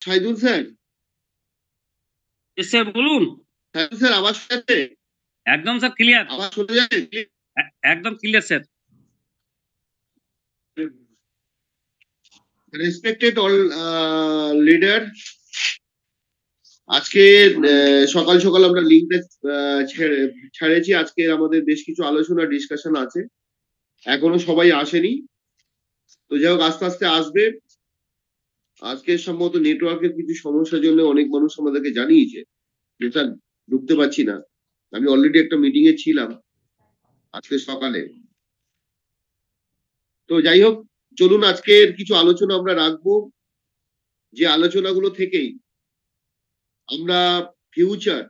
Saidul sir. Sir বলুন। Saidul sir, আওয়াজ শুনতে? একদম স্যার ক্লিয়ার। আওয়াজ শুনে যাচ্ছে? একদম clear sir. Respected all leader, আজকে সকাল সকাল আমরা লিঙ্কটা ছেড়েছি। আজকে আমাদের বেশ কিছু আলোচনা ডিসকাশন আছে, এখনো সবাই আসেনি। তো যাই হোক, আস্তে আস্তে আসবে। আজকে সম্ভবত নেটওয়ার্কের কিছু সমস্যার জন্য অনেক মানুষ আমাদেরকে জানিয়েছে যে স্যার ঢুকতে পারছি না। আমি অলরেডি একটা মিটিং এ ছিলাম আজকে সকালে। তো যাই হোক, চলুন আজকের কিছু আলোচনা আমরা রাখবো, যে আলোচনাগুলো থেকেই আমরা ফিউচার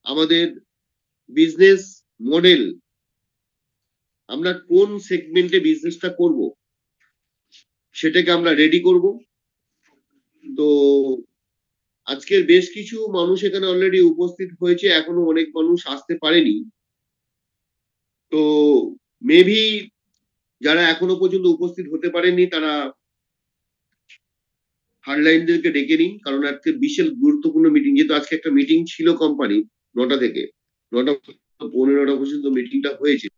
আমাদের বিজনেস মডেল, আমরা কোন সেগমেন্টে বিজনেসটা করব সেটাকে আমরা রেডি করব। তো আজকের বেশ কিছু মানুষ এখানে অলরেডি উপস্থিত হয়েছে, এখনো অনেক মানুষ আসতে পারেনি। তো মেবি যারা এখনো পর্যন্ত উপস্থিত হতে পারেননি তারা হার্ডলাইনদেরকে ডেকে নিন, কারণ আজকে বিশাল গুরুত্বপূর্ণ মিটিং। যেহেতু আজকে একটা মিটিং ছিল কোম্পানি 9টা থেকে 9টা 15টা পর্যন্ত মিটিংটা হয়েছে।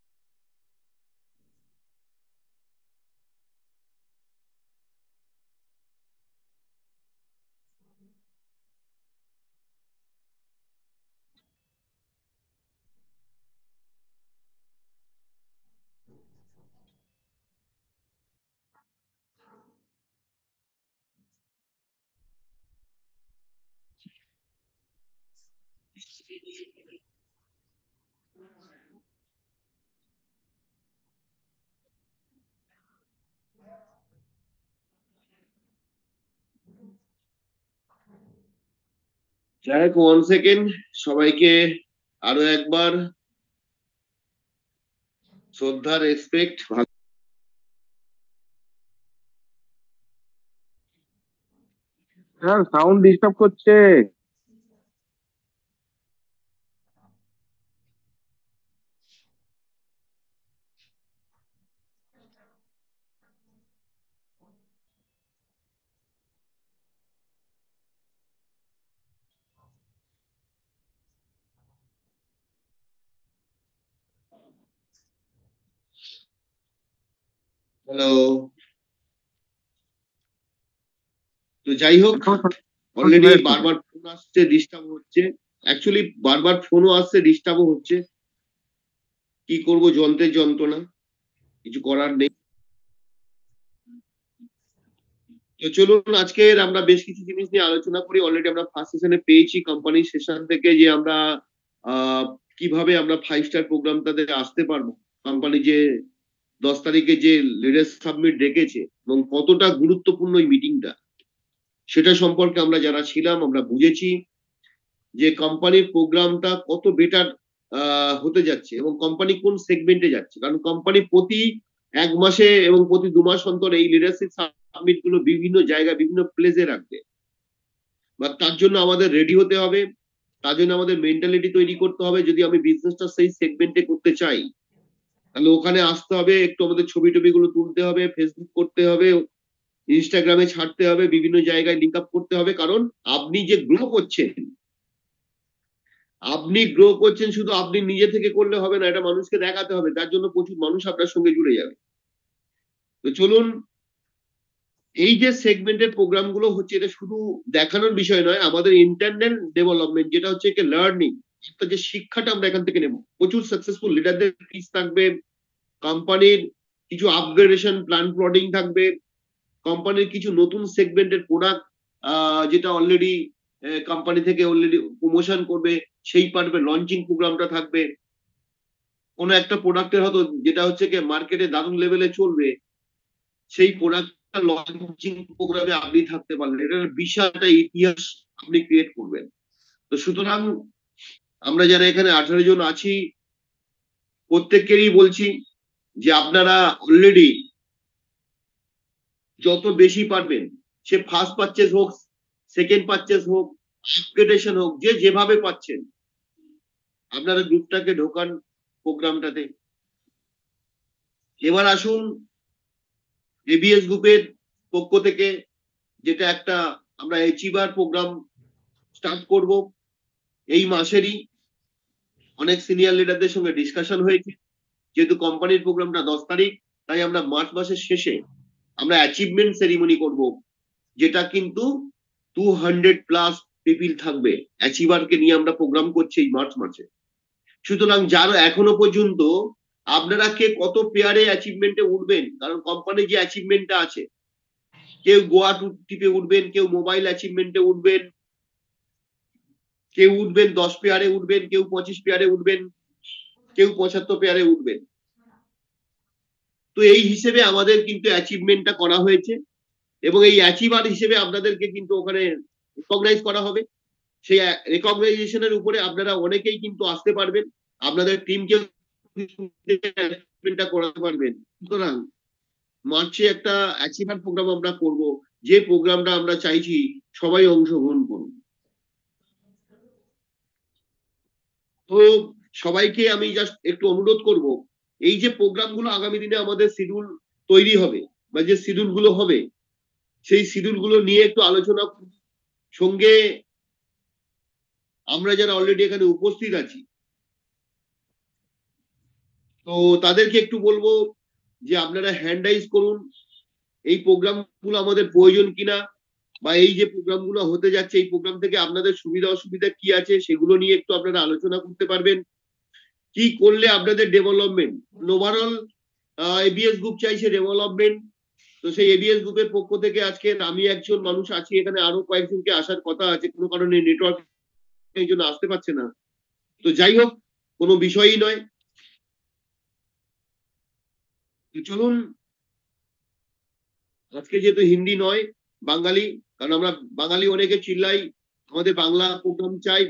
যাই হোক, 1 সেকেন্ড, সবাইকে আরো একবার শ্রদ্ধা, রেসপেক্ট। স্যার সাউন্ড ডিস্টার্ব করছে। হ্যালো। তো যাই হোক, অলরেডি বারবার ফোন আসছে, ডিস্টার্ব হচ্ছে। অ্যাকচুয়ালি বারবার ফোনও আসছে, ডিস্টার্বও হচ্ছে। কি করব, যন্ত্রের যন্ত্রণা, কিছু করার নেই। তো চলুন আজকের আমরা বেশ কিছু জিনিস নিয়ে আলোচনা করি। অলরেডি আমরা ফার্স্ট সেশনে পেয়েছি কোম্পানির সেশন থেকে, যে আমরা কিভাবে আমরা 5 স্টার প্রোগ্রামটাতে আসতে পারবো। কোম্পানি যে 10 তারিখে যে লিডার সাবমিট রেখেছে এবং কতটা গুরুত্বপূর্ণ এই মিটিংটা, সেটা সম্পর্কে আমরা যারা ছিলাম আমরা বুঝেছি যে কোম্পানির প্রোগ্রামটা কত বেটার হতে যাচ্ছে এবং কোম্পানি কোন সেগমেন্টে যাচ্ছে। কারণ কোম্পানি প্রতি 1 মাসে এবং প্রতি 2 মাস অন্তর এই লিডারশিপ সাবমিট গুলো বিভিন্ন জায়গায় বিভিন্ন প্লেসে রাখবে। বা তার জন্য আমাদের রেডি হতে হবে, তার জন্য আমাদের মেন্টালিটি তৈরি করতে হবে। যদি আমি বিজনেসটা সেই সেগমেন্টে করতে চাই, তাহলে ওখানে আসতে হবে, একটু আমাদের ছবি টবি গুলো তুলতে হবে, ফেসবুক করতে হবে, ইনস্টাগ্রামে ছাড়তে হবে, বিভিন্ন জায়গায় লিঙ্ক আপ করতে হবে। কারণ আপনি যে গ্রো করছেন, শুধু আপনি নিজে থেকে করলে হবে না, এটা মানুষকে দেখাতে হবে। তার জন্য প্রচুর মানুষ আপনার সঙ্গে জুড়ে যাবে। তো চলুন, এই যে সেগমেন্টের প্রোগ্রাম গুলো হচ্ছে, এটা শুধু দেখানোর বিষয় নয়, আমাদের ইন্টারনাল ডেভেলপমেন্ট, যেটা হচ্ছে কি লার্নিং, যে শিক্ষাটা আমরা এখান থেকে নেব। প্রচুর সাকসেসফুল লিডারদের পিস থাকবে, কোম্পানির কিছু আপগ্রেডেশন প্ল্যান প্লটিং থাকবে, কোম্পানির কিছু নতুন সেগমেন্টের প্রোডাক্ট যেটা অলরেডি কোম্পানি থেকে অলরেডি প্রমোশন করবে, সেই পারবে লঞ্চিং প্রোগ্রামটা থাকবে। কোনো একটা প্রোডাক্টের হয়তো যেটা হচ্ছে কি মার্কেটে দারুণ লেভেলে চলবে, সেই প্রোডাক্টটা লঞ্চিং প্রোগ্রামে আপনি থাকতে পারলেন, এটার বিশাল একটা ইতিহাস আপনি ক্রিয়েট করবেন। তো সুতরাং আমরা যারা এখানে 18 জন আছি, প্রত্যেককেরই বলছি যে আপনারা অলরেডি যত বেশি পারবেন, সে ফার্স্ট পারচেজ হোক, সেকেন্ড পারচেজ হোক, আপগ্রেডেশন হোক, যে যেভাবে পাচ্ছেন, আপনারা গ্রুপটাকে ঢোকান প্রোগ্রামটাতে। এবার আসুন এবিএস গ্রুপের পক্ষ থেকে, যেটা একটা আমরা অ্যাচিভার প্রোগ্রাম স্টার্ট করব এই মাসেরই। অনেক সিনিয়র লিডারদের সঙ্গে ডিসকাশন হয়েছে, যেহেতু কোম্পানির প্রোগ্রামটা 10 তারিখ, তাই আমরা মার্চ মাসের শেষে আমরা অ্যাচিভমেন্ট সেরিমনি করব, যেটা কিন্তু 200+ পিপিল থাকবে। অ্যাচিভারকে নিয়ে আমরা প্রোগ্রাম করছি এই মার্চ মাসে। সুতরাং যারা এখনো পর্যন্ত আপনারা কে কত পেয়ারে অ্যাচিভমেন্টে উঠবেন, কারণ কোম্পানির যে অ্যাচিভমেন্টটা আছে, কেউ গোয়া টিপে উঠবেন, কেউ মোবাইল অ্যাচিভমেন্টে উঠবেন, কেউ উঠবেন 10 পেয়ারে উঠবেন, কেউ 25 পেয়ারে উঠবেন, কেউ 75 পেয়ারে উঠবেন। তো এই হিসেবে আমাদের কিন্তু অ্যাচিভমেন্টটা করা হয়েছে, এবং এই অ্যাচিভার হিসেবে আপনাদেরকে কিন্তু ওখানে রেকগনাইজ করা হবে। সেই রেকগনাইজেশনের উপরে আপনারা অনেকেই কিন্তু আসতে পারবেন, আপনাদের টিমকে করাতে পারবেন। সুতরাং মার্চে একটা অ্যাচিভার প্রোগ্রাম আমরা করব, যে প্রোগ্রামটা আমরা চাইছি সবাই অংশগ্রহণ করুন। তো সবাইকে আমি জাস্ট একটু অনুরোধ করব, এই যে প্রোগ্রামগুলো আগামী দিনে আমাদের শিডিউল তৈরি হবে, বা যে শিডিউল গুলো হবে, সেই শিডিউল গুলো নিয়ে একটু আলোচনা সঙ্গে আমরা যারা অলরেডি এখানে উপস্থিত আছি, তো তাদেরকে একটু বলবো যে আপনারা হ্যান্ড রাইজ করুন, এই প্রোগ্রাম গুলো আমাদের প্রয়োজন কিনা, বা এই যে প্রোগ্রাম গুলো হতে যাচ্ছে, এই প্রোগ্রাম থেকে আপনাদের সুবিধা অসুবিধা কি আছে সেগুলো নিয়ে একটু আপনারা আলোচনা করতে পারবেন। কি করলে আপনাদের ডেভেলপমেন্ট, ওভারঅল এবিএস গ্রুপ চাইছে ডেভেলপমেন্ট। তো সেই এবিএস গ্রুপের পক্ষ থেকে আজকে আমি একজন মানুষ আছি, এখানে আরো কয়েকজনকে আসার কথা আছে, কোনো কারণে নেটওয়ার্ক এই জন্য আসতে পারছে না। তো যাই হোক, কোনো বিষয়ই নয়। চলুন, আজকে যেহেতু হিন্দি নয়, বাঙালি, কারণ আমরা বাঙালি অনেকে চিল্লাই আমাদের বাংলা প্রোগ্রাম চাই,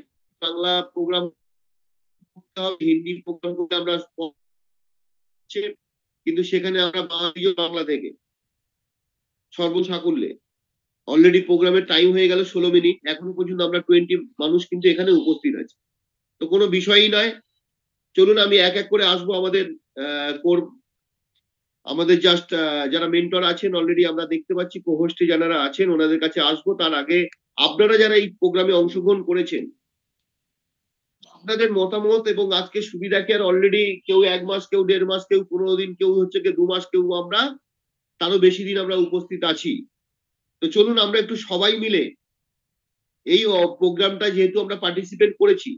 বাংলা প্রোগ্রাম করতে হবে, হিন্দি প্রোগ্রাম করতে আমরা কিন্তু সেখানে আমরা বাঙালি বাংলা থেকে সর্বসাকুল্যে অলরেডি প্রোগ্রামের টাইম হয়ে গেল 16 মিনিট, এখনো পর্যন্ত আমরা 20 মানুষ কিন্তু এখানে উপস্থিত আছে। তো কোনো বিষয়ই নয়, চলুন আমি এক এক করে আসবো। আমাদের জাস্ট যারা মেন্টর আছেন অলরেডি আমরা দেখতে পাচ্ছি, কোহোস্টে যারা আছেন ওনাদের কাছে আসবো। তার আগে আপনারা যারা এই প্রোগ্রামে অংশগ্রহণ করেছেন, আপনাদের মতামত এবং আজকে সুবিধা কি আর অলরেডি কেউ 1 মাস, কেউ 1.5 মাস, কেউ 15 দিন, কেউ হচ্ছে 2 মাস, কেউ আমরা তারও বেশি দিন আমরা উপস্থিত আছি। তো চলুন আমরা একটু সবাই মিলে এই প্রোগ্রামটা যেহেতু আমরা পার্টিসিপেট করেছি,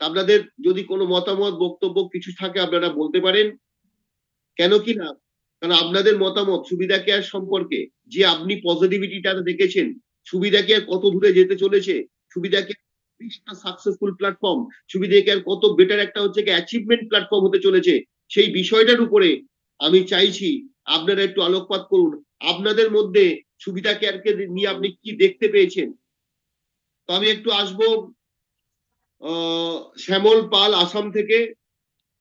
আপনাদের যদি কোনো মতামত বক্তব্য কিছু থাকে আপনারা বলতে পারেন। কেন কি না, কারণ আপনাদের মতামত সুবিধা কেয়ার সম্পর্কে যে আপনি পজিটিভিটিটা দেখেছেন, সুবিধা কেয়ার কত দূরে যেতে চলেছে, সুবিধা কেয়ার একটা সাকসেসফুল প্ল্যাটফর্ম, সুবিধা কেয়ার কত বেটার একটা হচ্ছে অ্যাচিভমেন্ট প্ল্যাটফর্ম হতে চলেছে, সেই বিষয়টার উপরে আমি চাইছি আপনারা একটু আলোকপাত করুন। আপনাদের মধ্যে সুবিধা কেয়ারকে নিয়ে আপনি কি দেখতে পেয়েছেন। তো আমি একটু আসবো শ্যামল পাল আসাম থেকে।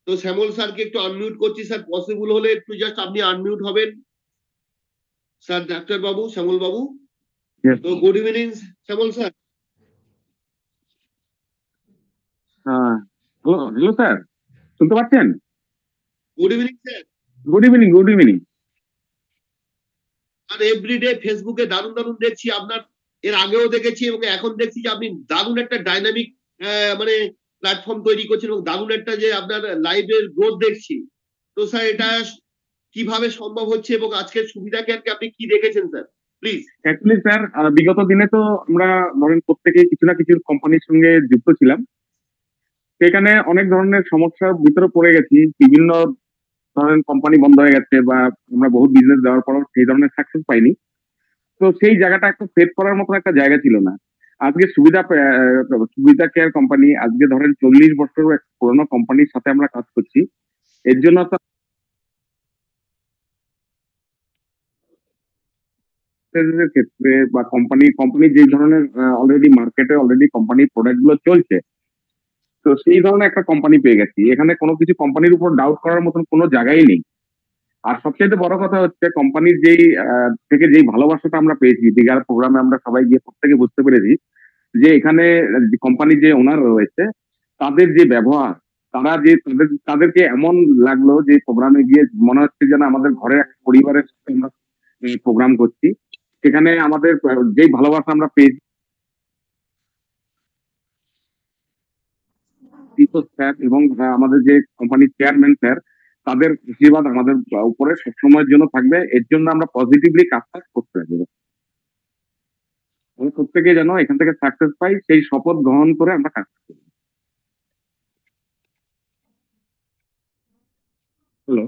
তো শ্যামল স্যারকে একটু আনমিউট করছি স্যার, পসিবল হলে একটু জাস্ট আপনি আনমিউট হবেন স্যার। ডাক্তার বাবু, শ্যামল বাবু, তো good evening Shyamal sir. Hello hello sir, শুনতে পাচ্ছেন? Good evening sir. Good evening, good evening. আর এভরিডে ফেসবুকে দারুণ দারুণ দেখছি আপনার, এর আগেও দেখেছি এবং এখন দেখছি যে আপনি দারুণ একটা ডাইনামিক মানে প্ল্যাটফর্ম তৈরি করছেন, এবং দারুণ একটা যে আপনার লাইভের গ্রোথ দেখছি। তো স্যার এটা কিভাবে সম্ভব হচ্ছে, এবং আজকের সুবিধা কেয়ারকে আপনি কি দেখেছেন স্যার, প্লিজ। অ্যাকচুয়ালি স্যার, বিগত দিনে তো আমরা ধরেন প্রত্যেকেই কিছু না কিছু কোম্পানির সঙ্গে যুক্ত ছিলাম। সেখানে অনেক ধরনের সমস্যার ভিতরে পড়ে গেছি। বিভিন্ন ধরেন কোম্পানি বন্ধ হয়ে গেছে, বা আমরা বহুত বিজনেস দেওয়ার পরও সেই ধরনের সাকসেস পাইনি। তো সেই জায়গাটা একটু সেট করার মতো একটা জায়গা ছিল না। আজকে সুবিধা কেয়ার কোম্পানি, আজকে ধরেন 40 বছর পুরোনো কোম্পানির সাথে আমরা কাজ করছি। এর জন্য এর ক্ষেত্রে বা কোম্পানি যে ধরনের অলরেডি মার্কেটে অলরেডি কোম্পানির প্রোডাক্ট গুলো চলছে, তো সেই ধরনের একটা কোম্পানি পেয়ে গেছি। এখানে কোনো কিছু কোম্পানির উপর ডাউট করার মতন কোনো জায়গাই নেই। আর সবচেয়ে বড় কথা হচ্ছে কোম্পানির যেই থেকে যেই ভালোবাসাটা আমরা পেয়েছি দীঘার প্রোগ্রামে, আমরা সবাই গিয়ে প্রত্যেকে বুঝতে পেরেছি যে এখানে কোম্পানির যে ওনার রয়েছে তাদের যে ব্যবহার, তারা যে তাদেরকে এমন লাগলো যে প্রোগ্রামে গিয়ে মনে হচ্ছে যেন আমাদের ঘরের একটা পরিবারের সাথে আমরা প্রোগ্রাম করছি। সেখানে আমাদের যেই ভালোবাসা আমরা পেয়েছি স্যার এবং আমাদের যে কোম্পানির চেয়ারম্যান স্যার, তাদের আশীর্বাদ আমাদের উপরে সবসময়ের জন্য থাকবে। এর জন্য আমরা পজিটিভলি কাজটা করতে থাকবো। আমরা প্রত্যেকে যেন এখান থেকে সাকসেস পাই, সেই শপথ গ্রহণ করে আমরা কাজ করি। হ্যালো,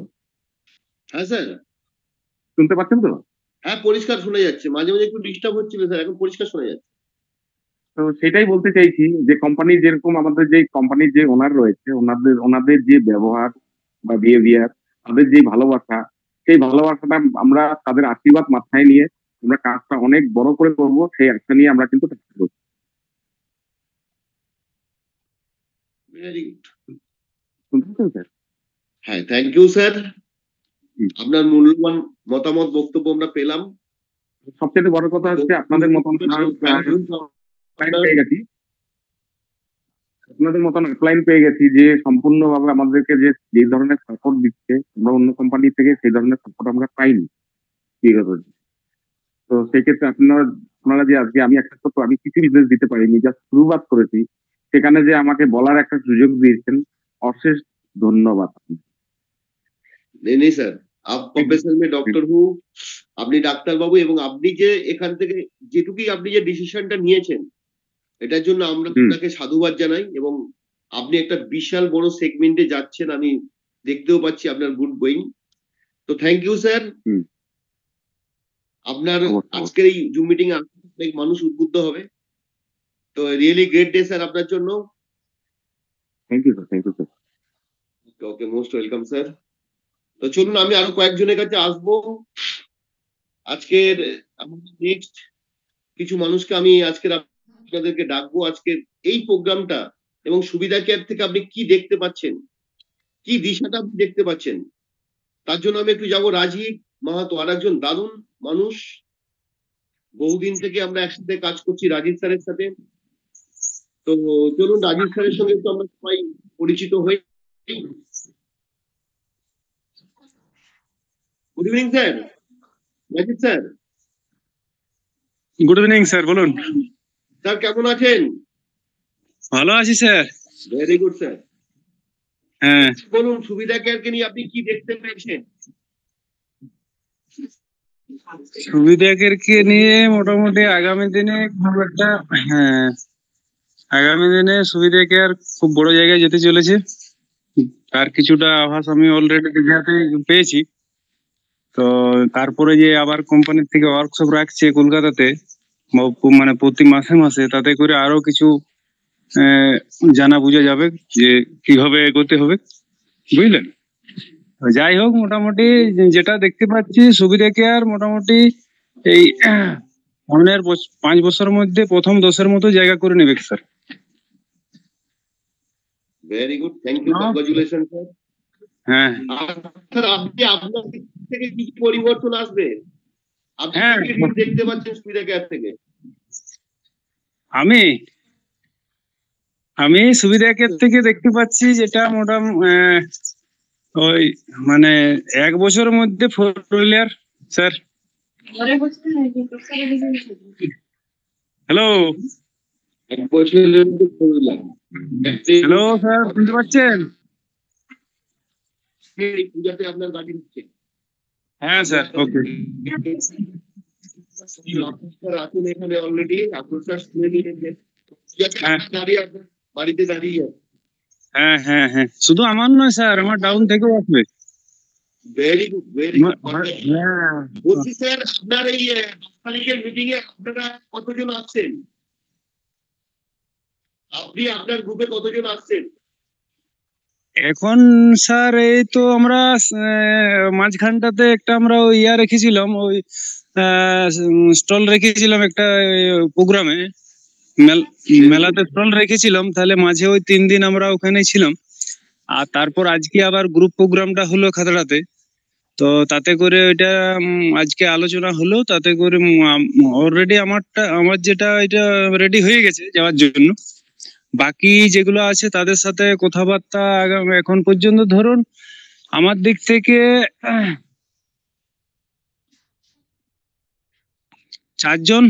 হ্যাঁ স্যার। শুনতে পাচ্ছেন তো? হ্যাঁ, পরিষ্কার শোনা যাচ্ছে। মাঝে মাঝে একটু ডিস্টার্ব হচ্ছিল স্যার, এখন পরিষ্কার শোনা যাচ্ছে। তো সেটাই বলতে চাইছি যে কোম্পানি যেরকম আমাদের যে কোম্পানির যে ওনার রয়েছে, ওনাদের যে ব্যবহার বা বিহেভিয়ার, তাদের যে ভালোবাসা, সেই ভালোবাসাটা আমরা তাদের আশীর্বাদ মাথায় নিয়ে আমরা কাজটা অনেক বড় করে করবো, সেই আশা নিয়ে আমরা কিন্তু কাজ করছি। Very good. শুনতে পাচ্ছেন স্যার? হ্যাঁ, থ্যাংক ইউ স্যার। হুম। আপনার মূল্যবান মতামত বক্তব্য আমরা পেলাম। সবচেয়ে বড় কথা হচ্ছে আপনাদের মতন পেয়ে গেছি, আপনাদের মতন অ্যাপ্লাইন পেয়ে গেছি যে সম্পূর্ণভাবে আমাদেরকে যে ধরনের সাপোর্ট দিচ্ছে, আমরা অন্য কোম্পানি থেকে সেই ধরনের সাপোর্ট আমরা পাইনি বিগত দিনে। তো সেক্ষেত্রে আপনারা যে আজকে আমি একটা ছোট্ট আমি কিছু বিজনেস দিতে পারিনি, জাস্ট শুরুবাত করেছি, সেখানে যে আমাকে বলার একটা সুযোগ দিয়েছেন, অশেষ ধন্যবাদ। নেই স্যার, আপ প্রফেশন মে ডক্টর হু, আপনি ডাক্তারবাবু, এবং আপনি যে এখান থেকে যেটুকুই আপনি যে ডিসিশনটা নিয়েছেন, এটার জন্য আমরা আপনাকে সাধুবাদ জানাই। এবং আপনি একটা বিশাল বড় সেগমেন্টে যাচ্ছেন, আমি দেখতেও পাচ্ছি আপনার গুড গোয়িং। তো থ্যাংক ইউ স্যার। আপনার আজকের এই জুম মিটিং এ অনেক মানুষ উদ্বুদ্ধ হবে। তো রিয়েলি গ্রেট ডে স্যার আপনার জন্য। Thank you sir, thank you sir. Okay, most welcome sir. তো চলুন আমি আরো কয়েকজনের কাছে আসবো। আজকের আমাদের নেক্সট কিছু মানুষকে আমি আজকের আপনাদেরকে ডাকবো। আজকের এই প্রোগ্রামটা এবং সুবিধা কেয়ার থেকে আপনি কি দেখতে পাচ্ছেন, কি দিশাটা আপনি দেখতে পাচ্ছেন, তার জন্য আমি একটু যাবো রাজীব মাহাতো, আর একজন দারুণ মানুষ। বহুদিন থেকে আমরা একসাথে কাজ করছি রাজীব স্যারের সাথে। তো চলুন রাজীব স্যারের সঙ্গে একটু আমরা সবাই পরিচিত হই। Good evening sir. Rajeev sir. Good evening sir, বলুন। স্যার কেমন আছেন? ভালো আছি স্যার। Very good sir. হ্যাঁ, বলুন সুবিধা কেয়ারকে নিয়ে আপনি কি দেখতে পেয়েছেন? সুবিধাকে নিয়ে মোটামুটি আগামী দিনে খুব একটা, হ্যাঁ, আগামী দিনে সুবিধা কেয়ার খুব বড় জায়গায় যেতে চলেছে। তার কিছুটা আভাস আমি অলরেডি দেখাতে পেয়েছি। তো তারপরে যে আবার কোম্পানির থেকে ওয়ার্কশপ রাখছে কলকাতাতে, মানে প্রতি মাসে মাসে, তাতে করে আরো কিছু জানা বোঝা যাবে যে কিভাবে এগোতে হবে, বুঝলেন। যাই হোক, মোটামুটি যেটা দেখতে পাচ্ছি সুবিধা কেয়ার মোটামুটি এই সামনের 5 বছরের মধ্যে প্রথম 10-এর মতো জায়গা করে নেবে sir. Very good, thank you, congratulation sir. হ্যাঁ স্যার, আপনি আপনার দিক থেকে কি কি পরিবর্তন আসবে আপনি হ্যাঁ, কি দেখতে পাচ্ছেন সুবিধা কেয়ার থেকে? আমি সুবিধা কেয়ার থেকে দেখতে পাচ্ছি যেটা মোটামুটি ওই মানে 1 বছরের মধ্যে 4 হুইলার স্যার। হ্যালো এক বছরের মধ্যে করলাম। হ্যালো স্যার, শুনতে পাচ্ছেন? এই পূজাতে আপনার গাড়ি দিচ্ছে। হ্যাঁ স্যার, ওকে। স্যার আছেন এখানে অলরেডি, আপনার স্যার শুনে নিয়েছেন। হ্যাঁ। দাঁড়িয়ে আছেন, বাড়িতে দাঁড়িয়ে আছে। হ্যাঁ হ্যাঁ হ্যাঁ, শুধু আমার নয় স্যার, আমার ডাউন থেকেও আসবে। Very good, very good. হ্যাঁ, বলছি স্যার, আপনার এই 10 তারিখের মিটিং এ আপনারা কতজন আসছেন? আপনি আপনার গ্রুপে কতজন আসছেন? এখন স্যার এই তো আমরা মাঝখানটাতে একটা আমরা ওই রেখেছিলাম, ওই স্টল রেখেছিলাম একটা প্রোগ্রামে, মেলাতে স্টল রেখেছিলাম। তাহলে মাঝে ওই 3 দিন আমরা ওখানে ছিলাম। আর তারপর আজকে আবার গ্রুপ প্রোগ্রামটা হলো খাতড়াতে। তো তাতে করে ওইটা আজকে আলোচনা হলো, তাতে করে অলরেডি আমার যেটা এটা রেডি হয়ে গেছে যাওয়ার জন্য। বাকি যেগুলো আছে তাদের সাথে কথাবার্তা এখন পর্যন্ত ধরুন আমার দিক থেকে 4 জন।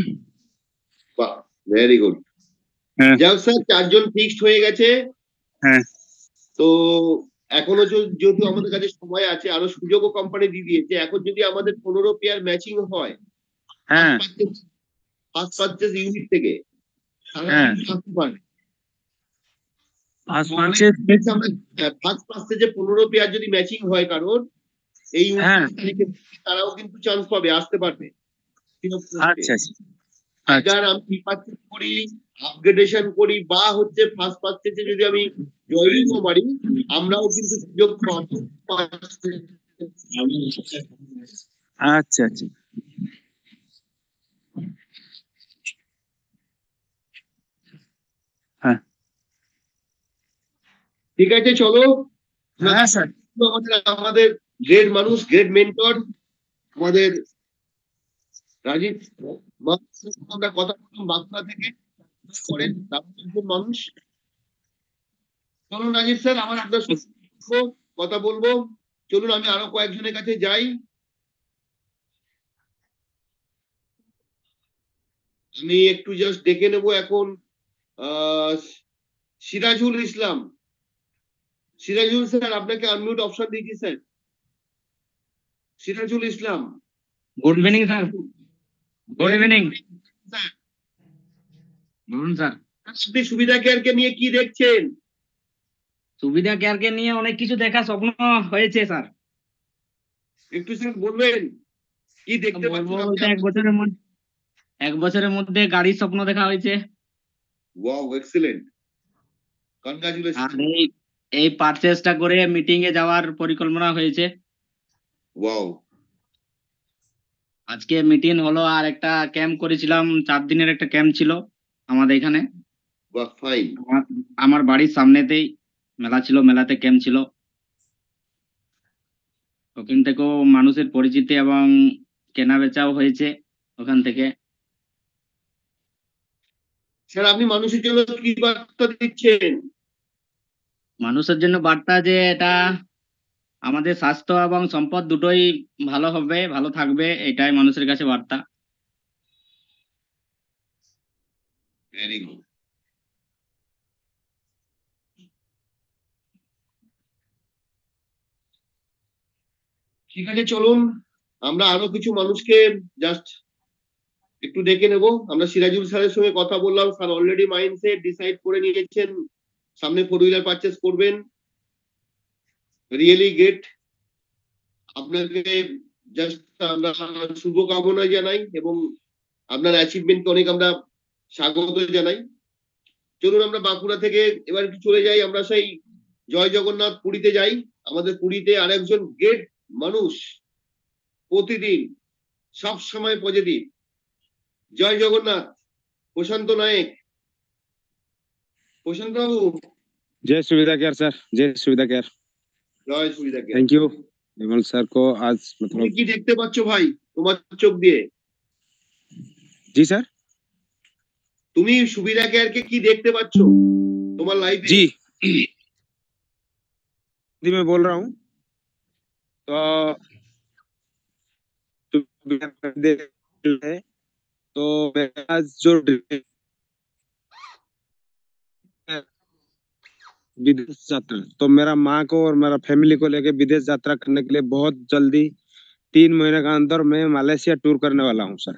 বাহ, ভেরি গুড। হ্যাঁ। যাও স্যার, 4 জন ফিক্সড হয়ে গেছে। হ্যাঁ। তো এখনো যেহেতু আমাদের কাছে সময় আছে, আরো সুযোগও কোম্পানি দিয়ে দিয়েছে। এখন যদি আমাদের 15 পেয়ার ম্যাচিং হয় হ্যাঁ। ফার্স্ট পারচেজ ইউনিট থেকে, তাহলে হ্যাঁ। কিন্তু আসতে পারবে। First purchase. ফার্স্ট পারচেজে 15 পেয়ার যদি ম্যাচিং হয় কারণ এই হ্যাঁ। 29 তারিখে, তারাও কিন্তু চান্স পাবে, আসতে পারবে। আচ্ছা আচ্ছা। আইদার আমি পারচেজ করি, আপগ্রেডেশন করি, বা হচ্ছে ফার্স্ট পারচেজে যদি আমি জয়েনিংও মারি, আমরাও কিন্তু সুযোগ পাবো। আচ্ছা আচ্ছা। হ্যাঁ। ঠিক আছে, চলো। হ্যাঁ স্যার। আমাদের গ্রেট মানুষ, গ্রেট মেন্টর, আমাদের রাজীব আমরা কথা বললাম বাঁকুড়া থেকে করেন, দারুণ মানুষ। চলুন রাজীব স্যার, আমার আপনার সঙ্গে কথা বলবো। চলুন আমি আরো কয়েকজনের কাছে যাই। আমি একটু জাস্ট দেখে নেব এখন। সিরাজুল ইসলাম, সিরাজুল স্যার, আপনাকে আনমিউট অপশন দিয়েছি sir. Sirajul Islam, good evening sir. Good evening. Sir, বলুন স্যার। আপনি সুবিধা কেয়ারকে নিয়ে কি দেখছেন? সুবিধা কেয়ারকে নিয়ে অনেক কিছু দেখা স্বপ্ন হয়েছে স্যার। একটু স্যার বলবেন কি দেখতে বলবো পাচ্ছেন বলতে আপনি? 1 বছরের মধ্যে গাড়ির স্বপ্ন দেখা হয়েছে। ওয়াও, এক্সিলেন্ট, আর কনগ্রাচুলেশন। এই পারচেজটা করে মিটিং এ যাওয়ার পরিকল্পনা হয়েছে। ওয়াও, আজকে মিটিং হলো, আর একটা ক্যাম্প করেছিলাম, 4 দিনের একটা ক্যাম্প ছিল আমাদের এখানে। বাহ, ফাইন। আমার বাড়ির সামনেতেই মেলা ছিল, মেলাতে ক্যাম্প ছিল। ওখান থেকেও মানুষের পরিচিতি এবং কেনা বেচাও হয়েছে ওখান থেকে। স্যার, আপনি মানুষের জন্য কি বার্তা দিচ্ছেন? মানুষের জন্য বার্তা যে এটা আমাদের স্বাস্থ্য এবং সম্পদ দুটোই ভালো হবে, ভালো থাকবে, এটাই মানুষের কাছে বার্তা। Very good. ঠিক আছে, চলুন আমরা আরো কিছু মানুষকে জাস্ট একটু ডেকে নেব। আমরা সিরাজুল স্যারের সঙ্গে কথা বললাম, স্যার অলরেডি মাইন্ডসেট ডিসাইড করে নিয়েছেন, সামনে 4 হুইলার পারচেস করবেন। Really great. আপনাকে জাস্ট আমরা শুভকামনা জানাই এবং আপনার অ্যাচিভমেন্টকে অনেক আমরা স্বাগত জানাই। চলুন আমরা বাঁকুড়া থেকে এবার একটু চলে যাই, আমরা সেই জয় জগন্নাথ পুরীতে যাই। আমাদের পুরীতে আরেকজন গ্রেট মানুষ, প্রতিদিন সব সময় পজিটিভ। জয় জগন্নাথ, প্রশান্ত নায়েক। প্রশান্ত বাবু, जय सुविधा केयर सर, जय सुविधा केयर। জয় সুবিধাকে। थैंक यू विमल सर को आज তুমি मतलब। কি দেখতে পাচ্ছ ভাই তোমার চোখ দিয়ে? जी सर। তুমি সুবিধা কেয়ারকে কি দেখতে পাচ্ছ তোমার লাইফে? जी हिंदी में बोल रहा हूँ तो है तो मेरा आज जो विदेश यात्रा, तो मेरा माँ को और मेरा फैमिली को लेके विदेश यात्रा करने के लिए बहुत जल्दी 3 महीने का अंदर मैं मलेशिया टूर करने वाला हूँ सर।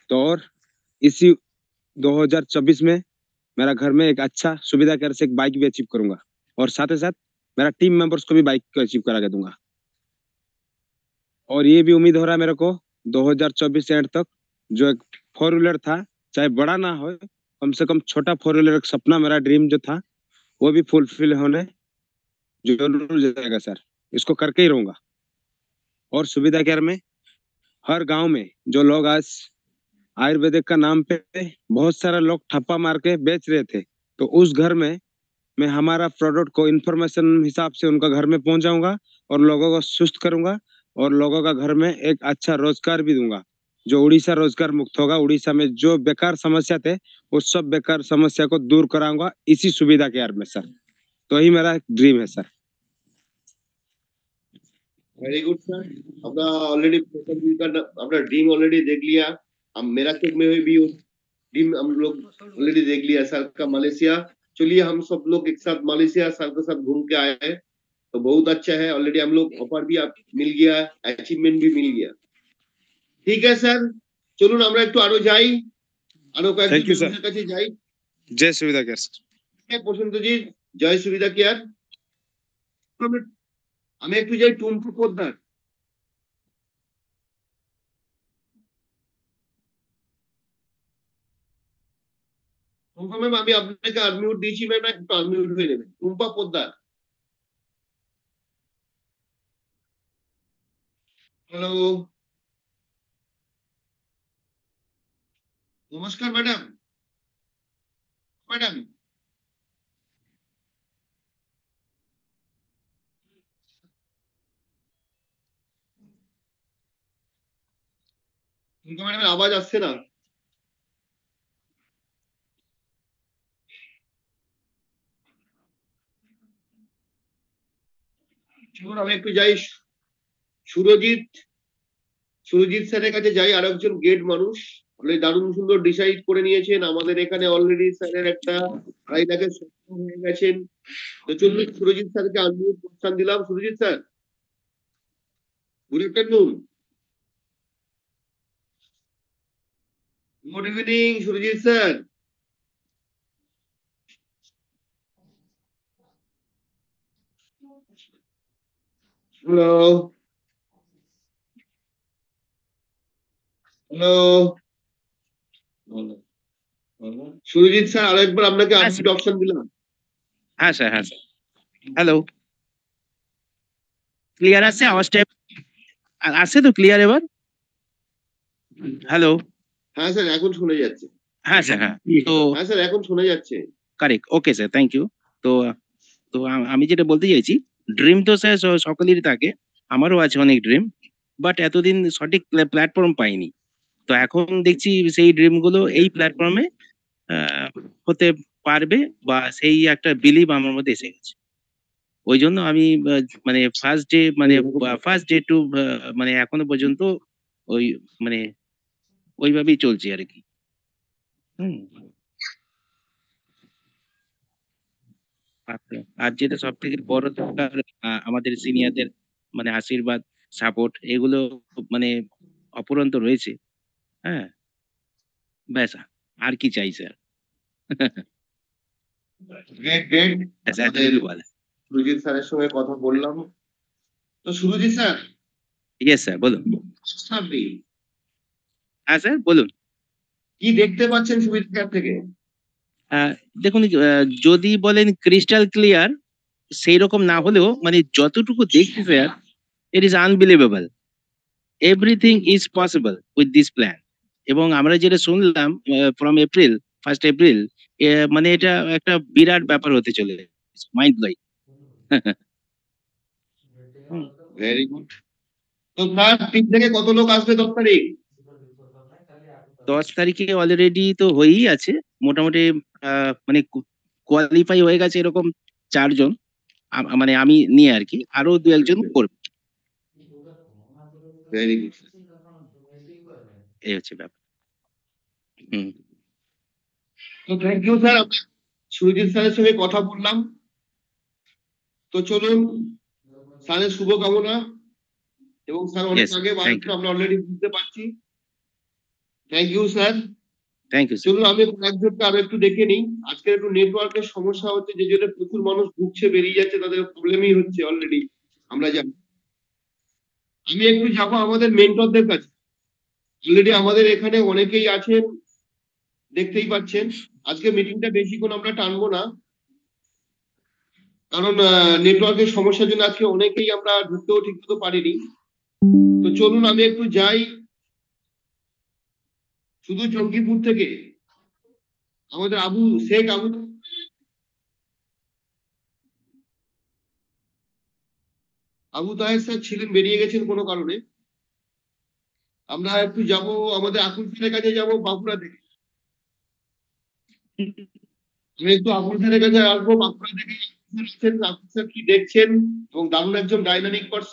तो और इसी 2024 में मेरा घर में एक अच्छा सुविधा केयर से एक बाइक भी अचीव करूंगा और साथ ही साथ मेरा टीम मेंबर्स को भी बाइक को अचीव करा के दूंगा। और ये भी उम्मीद हो रहा है मेरे को 2024 एंड तक जो एक 4 व्हीलर था, चाहे बड़ा ना हो, कम से कम छोटा 4 व्हीलर एक सपना, मेरा ड्रीम जो था वो भी फुलफिल होने जरूर जाएगा सर। इसको करके ही रहूंगा। और सुविधा केयर में हर गांव में जो लोग आज आयुर्वेदिक का नाम पे बहुत सारे लोग ठप्पा मार के बेच रहे थे, तो उस घर में मैं हमारा प्रोडक्ट को इंफॉर्मेशन हिसाब से उनका घर में पहुंचाऊंगा और लोगों को सुस्त करूंगा और लोगों का घर में एक अच्छा रोजगार भी दूंगा, जो उड़ीसा रोजगार मुक्त होगा। उड़ीसा में जो बेकार समस्या थे उस सब बेकार समस्या को दूर कराऊंगा इसी सुविधा केयर में सर। तो यही मेरा ड्रीम है सर। Very good sir. अपना ऑलरेडी अपना ड्रीम ऑलरेडी देख लिया। हम मेरा चेक में भी ड्रीम हम लोग ऑलरेडी देख लिया सर का मलेशिया। चलिए हम सब लोग एक साथ मलेशिया सर के साथ घूम के आए तो बहुत अच्छा है। ऑलरेडी हम लोग ऑफर भी आप मिल गया, अचीवमेंट भी मिल गया। ঠিক আছে স্যার, চলুন আমরা একটু আরো যাই, আরো Thank কয়েকজন you, sir. মানুষের কাছে যাই। जय सुविधा केयर सर। প্রশান্তজি, জয় সুবিধা কেয়ার। আমি একটু যাই টুম্পু পোদ্দার। টুম্পা ম্যাম, আমি আপনাকে আনমিউট দিয়েছি ম্যাম, একটু আনমিউট হয়ে নেবেন। টুম্পা পোদ্দার। হ্যালো, নমস্কার ম্যাডাম। ম্যাডাম, টুম্পা ম্যাডামের আওয়াজ আসছে না। চলুন আমি একটু যাই সুরজিৎ সুরজিৎ স্যারের কাছে যাই, আর একজন গেট মানুষ অলরেডি দারুণ সুন্দর ডিসাইড করে নিয়েছেন। আমাদের এখানে অলরেডি স্যারের একটা 2.5 লাখের স্বপ্ন হয়ে গেছেন। তো চলুন সুরজিৎ স্যারকে আনমিউট প্রস্থান দিলাম। Surajit sir, good afternoon. Good evening Surajit sir. Hello hello Surajit sir, আরেকবার আপনাকে আনমিউট অপশন দিলাম। হ্যাঁ স্যার, হ্যাঁ স্যার। হ্যালো, ক্লিয়ার আছে আওয়াজটা? আছে তো ক্লিয়ার এবার? হ্যালো। হ্যাঁ স্যার, এখন শোনা যাচ্ছে। হ্যাঁ স্যার, হ্যাঁ। তো হ্যাঁ স্যার, এখন শোনা যাচ্ছে। Correct, okay sir, thank you. তো তো আমি যেটা বলতে চাইছি, ড্রিম তো স্যার সকলেরই থাকে, আমারও আছে অনেক ড্রিম, বাট এতদিন সঠিক প্ল্যাটফর্ম পাইনি। তো এখন দেখছি সেই ড্রিম গুলো এই প্ল্যাটফর্মে হতে পারবে, বা সেই একটা বিলিভ আমার মধ্যে এসে গেছে। ওই জন্য আমি মানে ফার্স্ট ডে টু মানে এখনো পর্যন্ত ওই মানে ওইভাবেই চলছে আর কি। আর যেটা সব থেকে বড় দরকার, আমাদের সিনিয়রদের মানে আশীর্বাদ, সাপোর্ট, এগুলো মানে অপরন্ত রয়েছে। হ্যাঁ, ব্যাস, আর কি চাই স্যার? Great great. সুরজিৎ স্যারের সঙ্গে কথা বললাম। তো সুরজিৎ স্যার, ইয়েস স্যার, বলুন। আপনি হ্যাঁ স্যার, বলুন। কি দেখতে পাচ্ছেন সুবিধা থেকে? দেখুন, যদি বলেন ক্রিস্টাল ক্লিয়ার, সেই রকম না হলেও মানে যতটুকু দেখছি sir, it is unbelievable. Everything is possible with this plan. এবং আমরা যেটা শুনলাম ফ্রম ফার্স্ট এপ্রিল, মানে এটা একটা বিরাট ব্যাপার হতে চলে, মাইন্ড ব্লোয়িং। Very good. তো স্যার, টিম থেকে কত লোক আসবে 10 তারিখ? 10 তারিখে অলরেডি তো হয়েই আছে মোটামুটি, মানে কোয়ালিফাই হয়ে গেছে এরকম 4 জন, মানে আমি নিয়ে আর কি, আরো 2-1 করবে। Very good. এই হচ্ছে ব্যাপার। তো থ্যাংক ইউ স্যার, সুরজিৎ স্যারের সঙ্গে কথা বললাম। তো চলুন, স্যারের শুভকামনা, এবং স্যার অনেক আগে বাড়ছে আমরা অলরেডি বুঝতে পারছি। Thank you sir. Thank you. চলুন আমি একজনকে আরো একটু দেখে নিই। আজকে একটু নেটওয়ার্কের সমস্যা হচ্ছে, যে জন্য প্রচুর মানুষ ঢুকছে বেরিয়ে যাচ্ছে, তাদের প্রবলেমই হচ্ছে অলরেডি, আমরা জানি। আমি একটু যাবো আমাদের মেন্টরদের কাছে। অলরেডি আমাদের এখানে অনেকেই আছেন, দেখতেই পাচ্ছেন। আজকে মিটিংটা বেশিক্ষণ আমরা টানবো না, কারণ নেটওয়ার্কের সমস্যার জন্য আজকে অনেকেই আমরা ঢুকতেও ঠিক মতো পারিনি। তো চলুন আমি একটু যাই শুধু জঙ্গিপুর থেকে আমাদের শেখ আবু তাহের স্যার ছিলেন, বেরিয়ে গেছেন কোনো কারণে। আমরা একটু যাব আমাদের আকুল স্যারের কাছে, যাব বাঁকুড়া থেকে। আমি একটু আকুল স্যারের কাছে আসবো বাঁকুড়া থেকে। আকুল স্যার কি দেখছেন, এবং দারুণ একজন ডাইনামিক পার্সন।